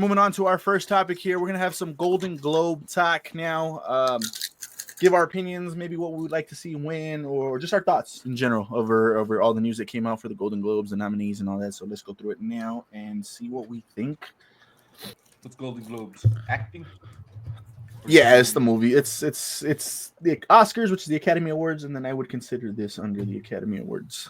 moving on to our first topic here. We're gonna have some Golden Globe talk now. Give our opinions, maybe what we would like to see win, or just our thoughts in general over all the news that came out for the Golden Globes, the nominees, and all that. So let's go through it now and see what we think. What's Golden Globes? Acting? Yeah, it's the movie. It's the Oscars, which is the Academy Awards, and then I would consider this under the Academy Awards.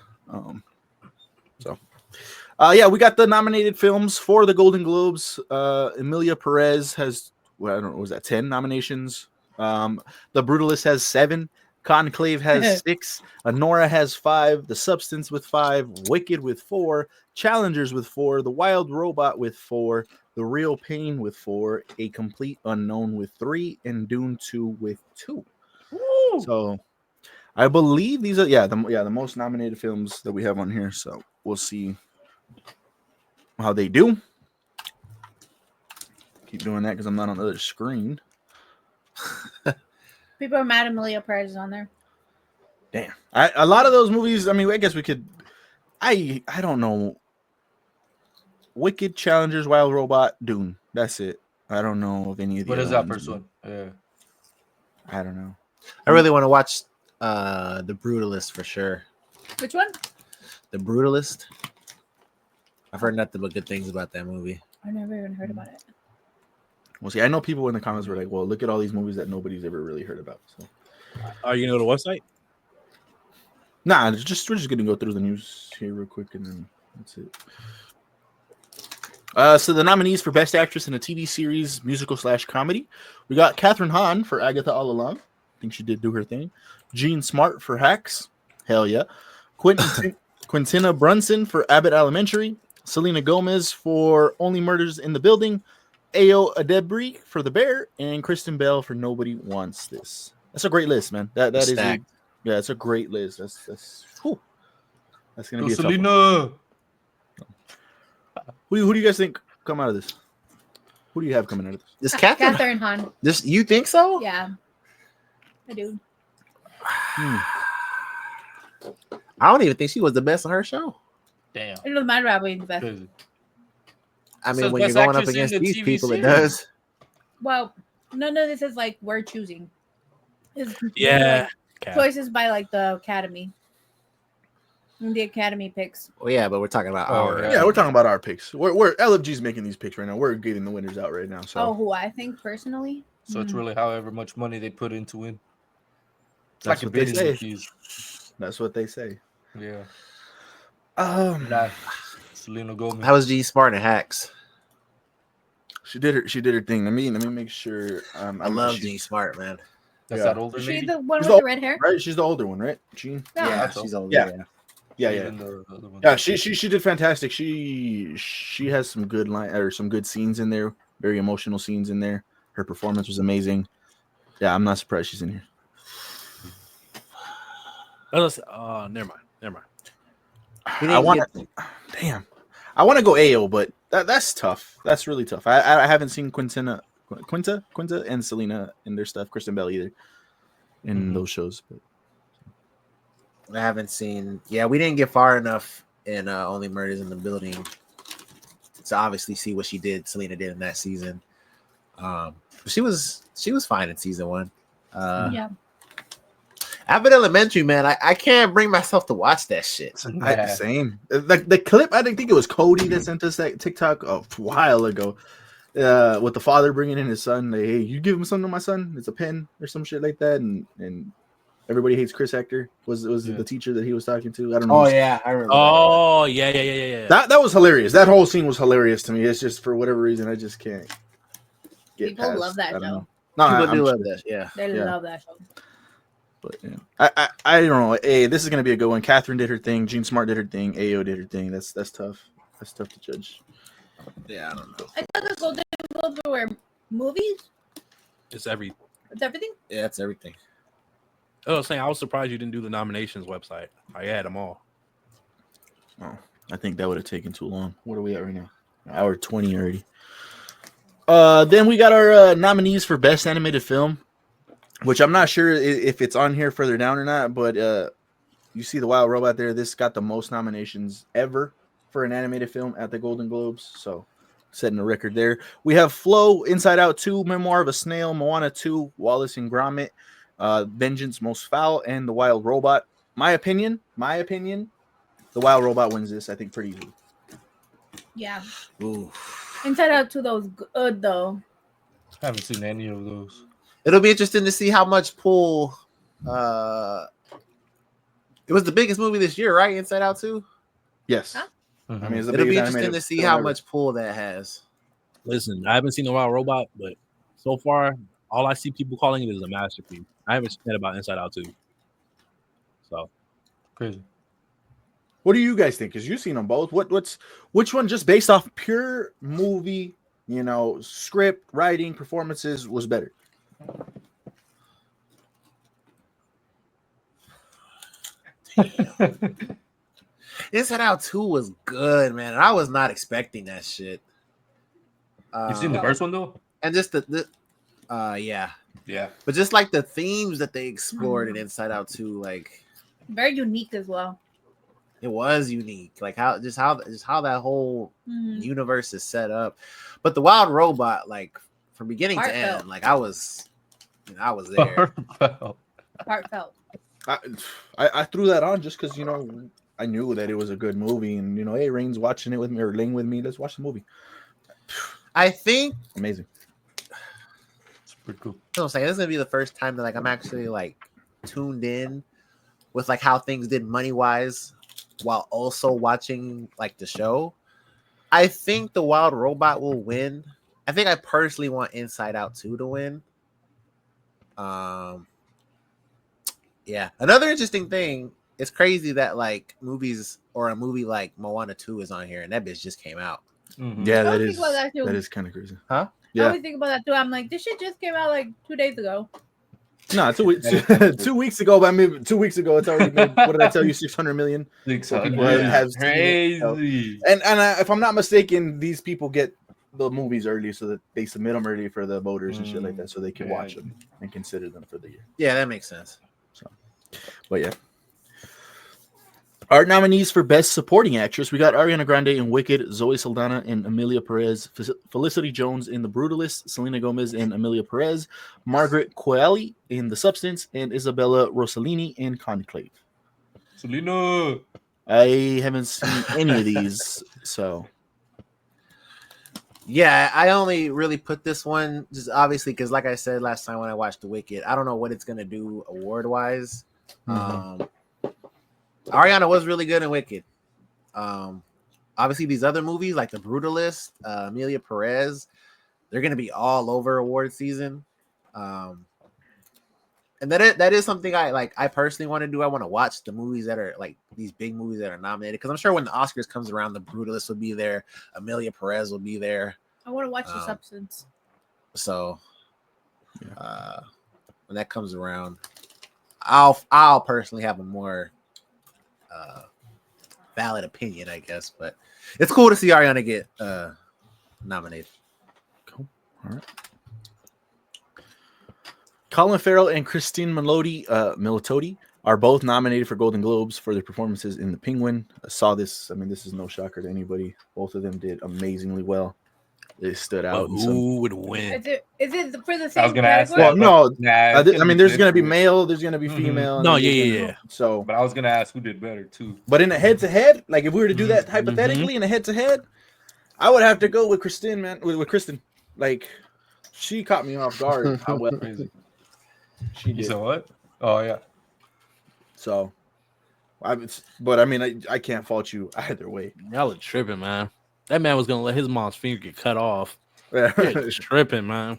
Yeah, we got the nominated films for the Golden Globes. Emilia Perez has, well, I don't know, was that 10 nominations? The Brutalist has 7. Conclave has 6. Anora has 5. The Substance with 5. Wicked with 4. Challengers with 4. The Wild Robot with 4. The Real Pain with 4. A Complete Unknown with 3. And Dune 2 with 2. Woo! So I believe these are the most nominated films that we have on here. So we'll see how they do. Keep doing that because I'm not on the other screen. People are mad Emilia Perez is on there. Damn. A lot of those movies, I mean, I guess we could. I don't know. Wicked, Challengers, Wild Robot, Dune. That's it. I don't know of any of the. What other is that ones. first one? Yeah. I don't know. I really want to watch The Brutalist for sure. Which one? The Brutalist. I've heard nothing but good things about that movie. I never even heard about it. Well, see, I know people in the comments were like, well, look at all these movies that nobody's ever really heard about. So, are you know the website? Nah, we're just gonna go through the news here real quick, and then that's it. So the nominees for Best Actress in a TV Series, Musical / Comedy, we got Kathryn Hahn for Agatha All Along. I think she did do her thing. Jean Smart for Hacks. Hell yeah. Quintina Brunson for Abbott Elementary. Selena Gomez for Only Murders in the Building. Ayo Edebiri for The Bear. And Kristen Bell for Nobody Wants This. That's a great list, man. That is it's a great list. That's gonna be a Selena. tough one. Who do you guys think come out of this? Who do you have coming out of this? This Catherine. Kathryn Hahn. This you think so? Yeah, I do. I don't even think she was the best on her show. Damn. It doesn't matter about being the best. I mean, So when you're best going up actress in against the these TV people, it series? does. Well, none of this is like we're choosing. It's Yeah. like choices by like the Academy. And the Academy picks. Well, yeah, but we're talking about our. Yeah, we're talking about our picks. We're LFG's making these picks right now. We're getting the winners out right now. So Oh, who I think personally? So it's really however much money they put into it. It's That's like a what they bidding say. fees. That's what they say. Yeah. Nah, Selena Gomez. How was G Smart and Hacks? she did her thing. Let me make sure. I love G Smart, man. That's that older Is she lady? the one She's with the the red hair? Right, she's the older one, right? Jean. No. Yeah, so. she's older. Yeah. Yeah. Yeah. Even the other one. Yeah, she did fantastic. She has some good some good scenes in there, very emotional scenes in there. Her performance was amazing. Yeah, I'm not surprised she's in here. Never mind. I want to go AO, but that's tough. That's really tough. I haven't seen Quinta and Selena in their stuff. Kristen Bell either in those shows. But I haven't seen. Yeah, we didn't get far enough in Only Murders in the Building to obviously see what Selena did in that season. She was fine in season 1. Yeah. Abbott Elementary, man, I can't bring myself to watch that shit. Same. The clip, I think it was Cody that sent us that TikTok a while ago. With the father bringing in his son, hey, you give him something to my son? It's a pen or some shit like that, and Everybody Hates Chris Hector was the teacher that he was talking to. I don't know. Oh yeah, I remember. Oh yeah. That was hilarious. That whole scene was hilarious to me. It's just for whatever reason I just can't get People past. love that show. No, People do love that. Yeah, They Yeah. love that show. But yeah, I don't know. Hey, this is gonna be a good one. Catherine did her thing. Jean Smart did her thing. Ayo did her thing. That's tough. That's tough to judge. yeah, I don't know. I thought the Golden Globes were movies. It's every. It's everything. Yeah, that's everything. I was saying I was surprised you didn't do the nominations website. I had them all. Oh, I think that would have taken too long. What are we at right now? Hour 20 already. Then we got our nominees for Best Animated Film, which I'm not sure if it's on here further down or not, but you see The Wild Robot there. This got the most nominations ever for an animated film at the Golden Globes. So setting a record there. We have Flow, Inside Out 2, Memoir of a Snail, Moana 2, Wallace and Gromit, Vengeance Most Foul, and The Wild Robot. My opinion, The Wild Robot wins this, I think, pretty easily. Yeah. Ooh. Inside Out 2 was good though. I haven't seen any of those. It'll be interesting to see how much pull. It was the biggest movie this year, right? Inside Out 2. Yes. Huh? I mean, it's the It'll be biggest interesting animated to see film how ever. much pull that has. Listen, I haven't seen The Wild Robot, but so far, all I see people calling it is a masterpiece. I haven't said about Inside Out 2. So Crazy. What do you guys think? Because you've seen them both. Which one, just based off pure movie, script, writing, performances, was better? Inside Out 2 was good, man. And I was not expecting that shit. You seen the first one though? And just yeah. Yeah. But just like the themes that they explored in Inside Out 2, like Very unique as well. it was unique. Like how that whole universe is set up. But the Wild Robot, like from beginning to Heartfelt. end, like I was there. Heartfelt. I threw that on just because I knew that it was a good movie, and hey, Rain's watching it with me or Ling with me. Let's watch the movie. I think Amazing. It's pretty cool. you know what I'm saying, this is gonna be the first time that like I'm actually like tuned in with like how things did money wise while also watching like the show. I think the Wild Robot will win. I think I personally want Inside Out 2 to win. Yeah. Another interesting thing, it's crazy that like movies or a movie like Moana 2 is on here and that bitch just came out. Mhm. Yeah, I that was is thinking about that too. that is kind of crazy. Huh? I Yeah. always think about that too. I'm like, this shit just came out like 2 days ago. No, 2 weeks. 2 weeks ago. But I mean, 2 weeks ago, it's already made. What did I tell you? 600 million. 600. People have seen it, Crazy. And if I'm not mistaken, these people get the movies early so that they submit them early for the voters and shit like that, so they can watch them and consider them for the year. Yeah, that makes sense. But yeah. Our nominees for Best Supporting Actress, we got Ariana Grande in Wicked, Zoe Saldana and Amelia Perez, Felicity Jones in The Brutalist, Selena Gomez and Amelia Perez, Margaret Qualley in The Substance, and Isabella Rossellini in Conclave. Selena. I haven't seen any of these, so Yeah, I only really put this one just obviously because, like I said last time when I watched The Wicked, I don't know what it's gonna do award wise. Ariana was really good in Wicked. Obviously, these other movies like The Brutalist, Amelia Perez, they're gonna be all over award season. And that is something I personally want to do. I want to watch the movies that are like these big movies that are nominated because I'm sure when the Oscars comes around, The Brutalist will be there, Amelia Perez will be there. I want to watch The Substance. So, when that comes around, I'll personally have a more valid opinion, I guess. But it's cool to see Ariana get nominated. cool. All right. Colin Farrell and Christine Milioti are both nominated for Golden Globes for their performances in The Penguin. I saw this. I mean, this is no shocker to anybody. Both of them did amazingly well. They stood out. But who would win? Is it for the I was same gonna ask category? Well, that. no. Nah, I mean, there's going to be different. male. There's going to be Mhm. female. and No, then yeah, there's yeah, gonna- So, But I was gonna ask who did better too. but in a head-to-head, like if we were to do that hypothetically in a head-to-head, I would have to go with Kristen, man. With Kristen, like she caught me off guard. How well Crazy. she You did. said what? Oh yeah. So, but I mean, I can't fault you either way. Y'all are tripping, man. That man was gonna let his mom's finger get cut off. Yeah. You're tripping, man.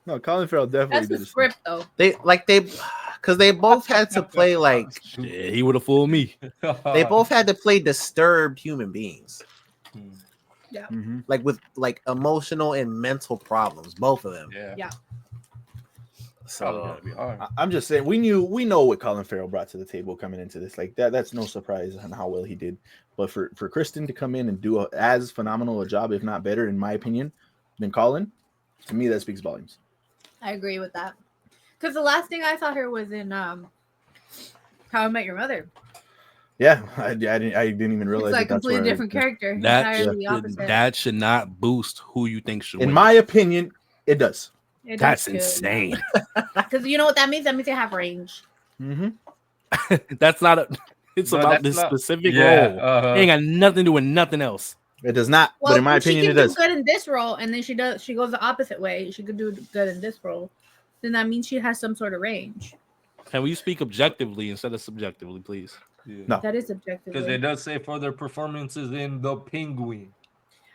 No, Colin Farrell definitely That's did the his script, though. Because they both had to play like Yeah, he would have fooled me. they both had to play disturbed human beings, Mhm. like with like emotional and mental problems, both of them. Yeah. So Probably gotta be hard. I'm just saying we know what Colin Farrell brought to the table coming into this. Like that's no surprise on how well he did. But for Kristen to come in and do as phenomenal a job, if not better, in my opinion, than Colin, to me that speaks volumes. I agree with that. Because the last thing I saw her was in How I Met Your Mother. Yeah, I didn't even realize It's like that's completely where different character. That Entirely opposite. that should not boost who you think should In win. my opinion, it does. It That's does too, insane. Because you know what that means? That means they have range. Mm-hmm. That's not a. It's No, about that's this not- specific yeah, role. uh-huh. It ain't got nothing to do with nothing else. It does not, Well, but in my if she opinion, it can do does. good in this role, and then she goes the opposite way. She could do good in this role. Then that means she has some sort of range. Can we speak objectively instead of subjectively, please? Yeah. No. That is objective. Because it does say for their performances in The Penguin.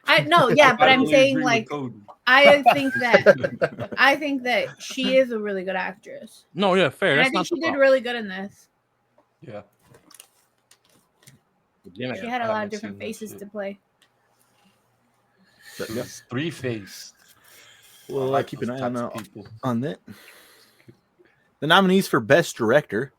I know, yeah, but I I'm totally saying agree with like Cody. I think that she is a really good actress. No, yeah, fair. And I That's think not she the did problem. really good in this. Yeah. Yeah, She had a I lot haven't of different seen that faces shit. to play. But, yeah. It's three-faced. Well, like keep an those eye types of people. on that. The nominees for Best Director: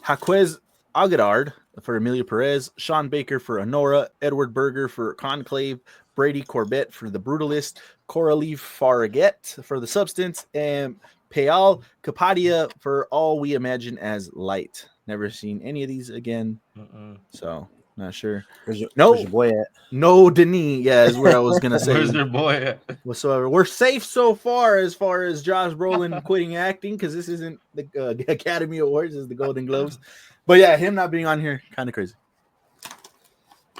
Jaquez Aguilar for Emilia Perez, Sean Baker for Honora, Edward Berger for Conclave, Brady Corbett for The Brutalist, Coralie Farragut for The Substance, and Payal Kapadia for All We Imagine as Light. Never seen any of these again, so not sure. Where's your No. boy at? No, Denis. Yeah, is where I was gonna say. Where's their boy at? Whatsoever. We're safe so far as Josh Brolin quitting acting, because this isn't the Academy Awards, it's the Golden Globes. But yeah, him not being on here, kind of crazy.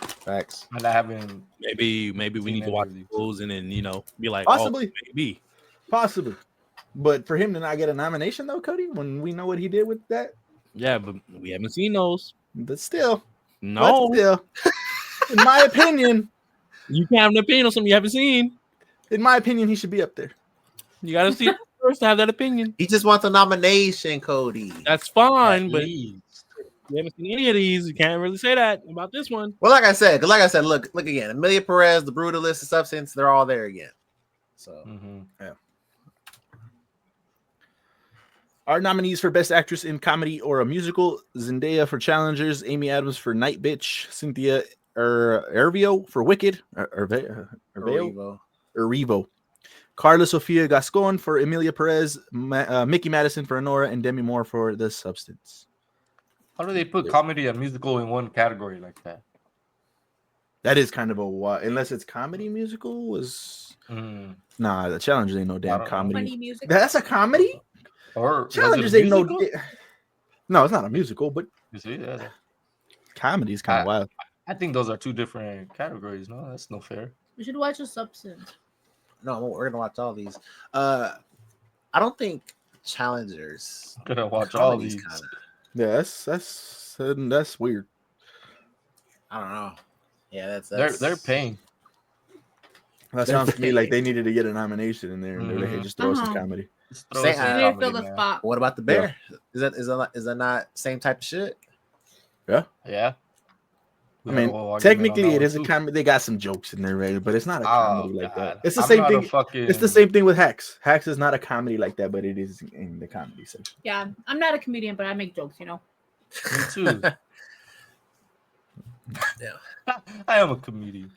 Facts. And I haven't. Maybe we Seen need to any watch of these. those and then be like, Possibly. oh, maybe. Possibly. But for him to not get a nomination though, Cody, when we know what he did with that, Yeah, but we haven't seen those. but still, No, in my opinion, you can't have an opinion on something you haven't seen. he should be up there. You got to see it first to have that opinion. He just wants a nomination, Cody. That's fine, At but least. we haven't seen any of these. You can't really say that about this one. Well, like I said, look again. Emilia Perez, The Brutalist, The Substance, they're all there again. So Our nominees for Best Actress in Comedy or a Musical: Zendaya for Challengers, Amy Adams for Night Bitch, Cynthia Erivo for Wicked, Erivo, Carla Sofia Gascon for Emilia Perez, Mickey Madison for Honora, and Demi Moore for The Substance. How do they put comedy and musical in one category like that? That is kind of a what, unless it's comedy musical was nah, the Challengers ain't no damn don't know. comedy. Funny music. That's a comedy? Or was it a Challengers ain't no musical? no, it's not a musical, but You see, yeah. comedy is kind of wild. I think those are two different categories. No, that's no fair. We should watch The Substance. no, we're gonna watch all these. I don't think Challengers. Gonna watch all comedy's these. kinda- Yeah, that's weird. I don't know. Yeah, that's They're paying. That They're sounds to me like big. they needed to get a nomination in there, and they're like, hey, just throw us some comedy. Just throw Say- us some We I- need to comedy, fill the man. spot. What about the Bear? Is that not same type of shit? Yeah. I mean, technically, it is a comedy. They got some jokes in there, right? But it's not a comedy like that. It's the same thing. It's the same thing with Hacks. Hacks is not a comedy like that, but it is in the comedy section. Yeah, I'm not a comedian, but I make jokes, you know. Me too. Yeah. I am a comedian.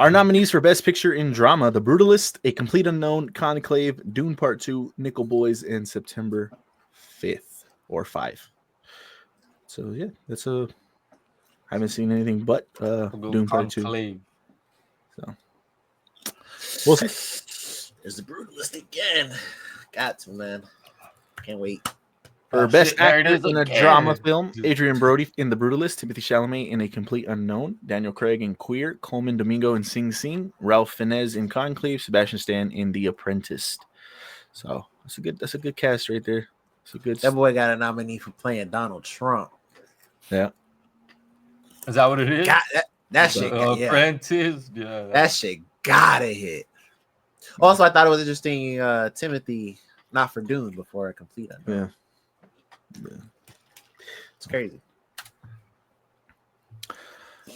Our nominees for Best Picture in Drama: The Brutalist, A Complete Unknown, Conclave, Dune Part 2, Nickel Boys, and September 5th or 5. So yeah, that's a. I haven't seen anything but Dune Part 2. Conclave. So we'll see. There's the Brutalist again. Got to, man. Can't wait. For Oh, Best shit, there it Actor is in a again. Drama Film, Dude. Adrian Brody in The Brutalist, Timothy Chalamet in A Complete Unknown, Daniel Craig in Queer, Coleman Domingo in Sing Sing, Ralph Fiennes in Conclave, Sebastian Stan in The Apprentice. So that's a good cast right there. It's a good. That boy got a nominee for playing Donald Trump. Yeah. Is that what it is? God, that shit. Yeah. Apprentice. Yeah. That shit gotta hit. Also, I thought it was interesting. Timothy, not for Dune, before a complete unknown. Yeah. It's crazy.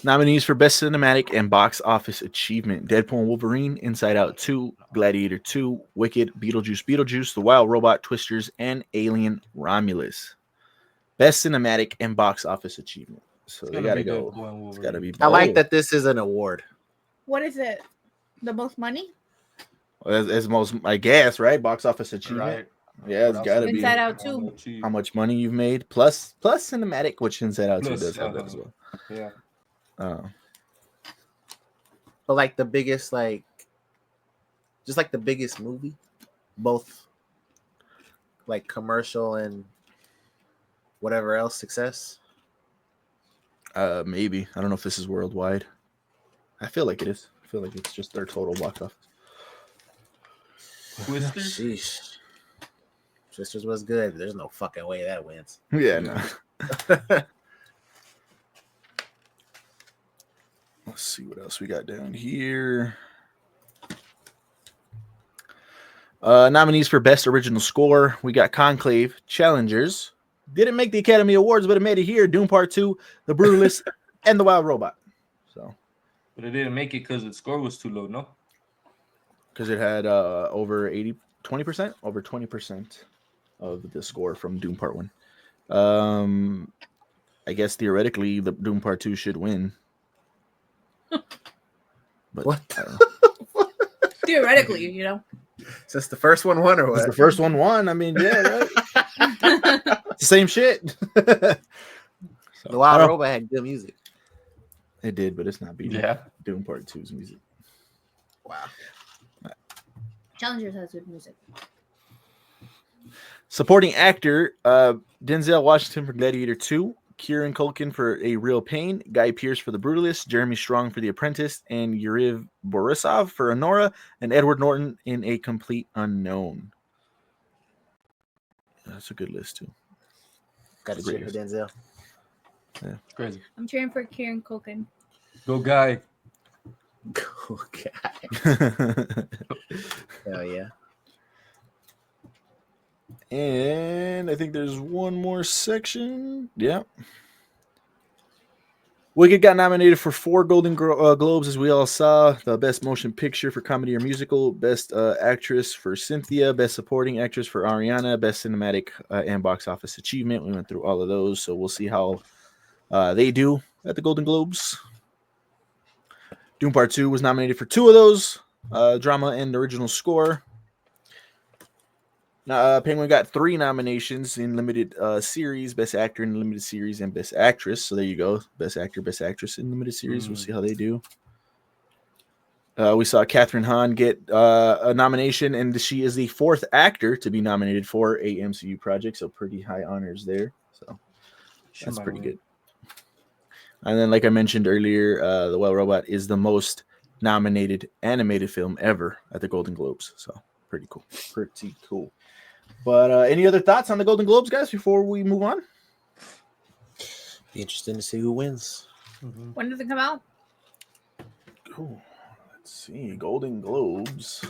Nominees for Best Cinematic and Box Office Achievement: Deadpool and Wolverine, Inside Out 2, Gladiator 2, Wicked, Beetlejuice, The Wild Robot, Twisters, and Alien Romulus. Best Cinematic and Box Office Achievement. So they gotta go. It's gotta be. I like that this is an award. What is it? The most money? As most, I guess, right? Box Office Achievement. Right. Yeah, it's gotta be Inside Out 2. how much money you've made plus cinematic, which Inside Out 2 Plus, does have that as well. Yeah. But like the biggest, like, just like the biggest movie, both like commercial and whatever else success. Maybe. I don't know if this is worldwide. I feel like it is. I feel like it's just their total box office. Twisters? Sheesh. Twisters was good. There's no fucking way that wins. Yeah, no. Let's see what else we got down here. Nominees for Best Original Score. We got Conclave, Challengers. Didn't make the Academy Awards, but it made it here. Doom Part 2, The Brutalist, and The Wild Robot. So, But it didn't make it because the score was too low, no? because it had over 20% of the score from Doom Part 1. I guess theoretically the Doom Part 2 should win. But What? Theoretically, you know. Since the first one won, or Because what? the first one won. I mean, yeah, right? It's the same shit. So, The Wild Robot had good music. It did, but it's not beating Yeah. Doom Part 2's music. Wow. Challengers has good music. Supporting actor, Denzel Washington for Gladiator 2, Kieran Culkin for A Real Pain, Guy Pearce for The Brutalist, Jeremy Strong for The Apprentice, and Yuriv Borisov for Honora, and Edward Norton in A Complete Unknown. That's a good list, too. Got to It's a cheer great for Denzel. It's crazy. I'm cheering for Kieran Culkin. Go guy. Cool guy. Hell yeah. And I think there's one more section. Yeah. Wicked got nominated for 4 Golden Globes, as we all saw. The Best Motion Picture for Comedy or Musical, Best Actress for Cynthia, Best Supporting Actress for Ariana, Best Cinematic and Box Office Achievement. We went through all of those, so we'll see how they do at the Golden Globes. Doom Part 2 was nominated for 2 of those, Drama and Original Score. Penguin got 3 nominations in limited series, Best Actor in limited series, and Best Actress. So there you go, Best Actor, Best Actress in limited series. We'll see how they do. We saw Catherine Hahn get a nomination, and she is the 4th actor to be nominated for a MCU project. So pretty high honors there. So that's pretty good. And then, like I mentioned earlier, The Wild Robot is the most nominated animated film ever at the Golden Globes. So pretty cool. Pretty cool. But any other thoughts on the Golden Globes, guys, before we move on? Be interesting to see who wins. Mm-hmm. When does it come out? Cool. Let's see. Golden Globes.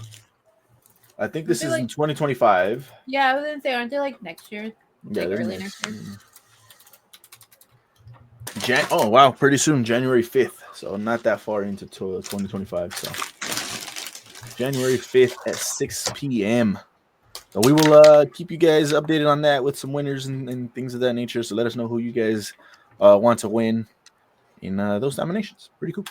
I think this Is is it in 2025. Yeah, I was gonna say, aren't they like next year? Yeah, Like they're early next year. Oh, wow. Pretty soon, January 5th. So not that far into 2025. So January 5th at 6 p.m. So we will keep you guys updated on that with some winners and things of that nature. So let us know who you guys want to win in those nominations. Pretty cool.